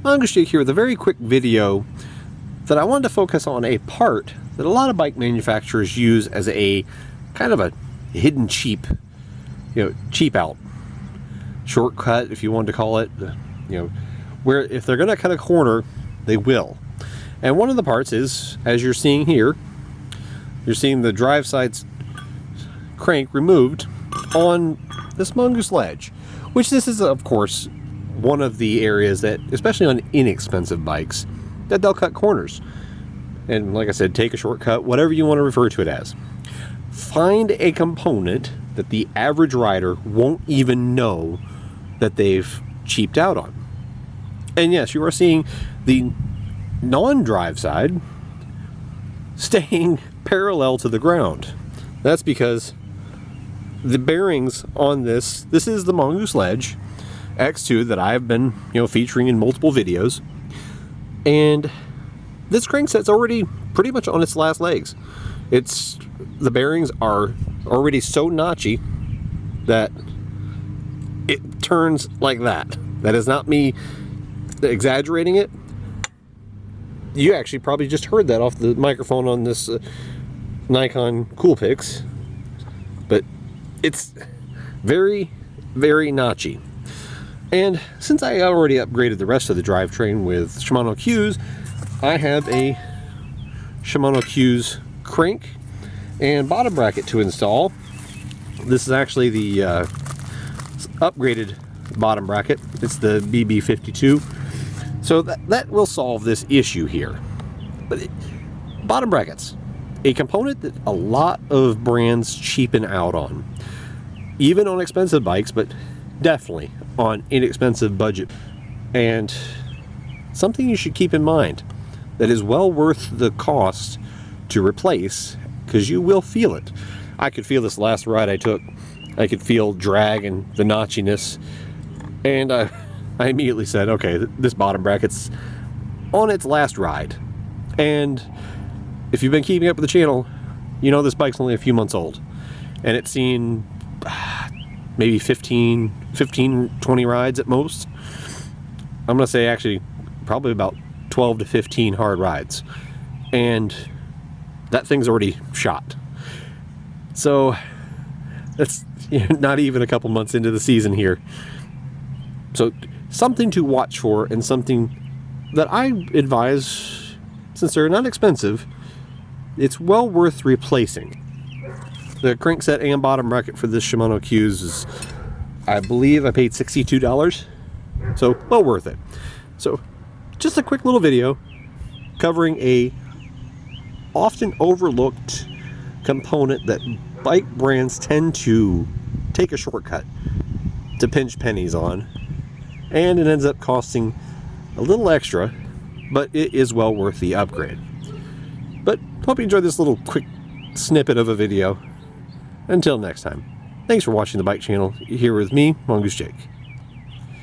MongooseJake here with a very quick video that I wanted to focus on a part that a lot of bike manufacturers use as a kind of a hidden cheap out shortcut, if you wanted to call it, where if they're going to cut a corner, they will. And one of the parts is, as you're seeing here, you're seeing the drive side's crank removed on this Mongoose ledge, which this is, of course, one of the areas that, especially on inexpensive bikes, that they'll cut corners. And like I said, take a shortcut, whatever you want to refer to it as. Find a component that the average rider won't even know that they've cheaped out on. And yes, you are seeing the non-drive side staying parallel to the ground. That's because the bearings on this is the Mongoose Ledge X2 that I've been featuring in multiple videos, and this crankset's already pretty much on its last legs. The bearings are already so notchy that it turns like that. That is not me exaggerating it. You actually probably just heard that off the microphone on this Nikon Coolpix, but it's very, very notchy. And since I already upgraded the rest of the drivetrain with Shimano Qs, I have a Shimano Qs crank and bottom bracket to install. This is actually the upgraded bottom bracket. It's the BB52. So that will solve this issue here. But bottom brackets, a component that a lot of brands cheapen out on. Even on expensive bikes, but definitely on inexpensive budget. And something you should keep in mind that is well worth the cost to replace, because you will feel it. I could feel this last ride I took. I could feel drag and the notchiness, and I immediately said, okay, this bottom bracket's on its last ride. And if you've been keeping up with the channel, you know this bike's only a few months old, and it's seen maybe 15, 20 rides at most. I'm gonna say actually probably about 12 to 15 hard rides, and that thing's already shot. So that's not even a couple months into the season here. So something to watch for, and something that I advise, since they're not expensive, it's well worth replacing. The crankset and bottom bracket for this Shimano Qs is, I believe I paid $62, so well worth it. So just a quick little video covering a often overlooked component that bike brands tend to take a shortcut to pinch pennies on, and it ends up costing a little extra, but it is well worth the upgrade. But hope you enjoyed this little quick snippet of a video. Until next time, thanks for watching the bike channel here with me, MongooseJake.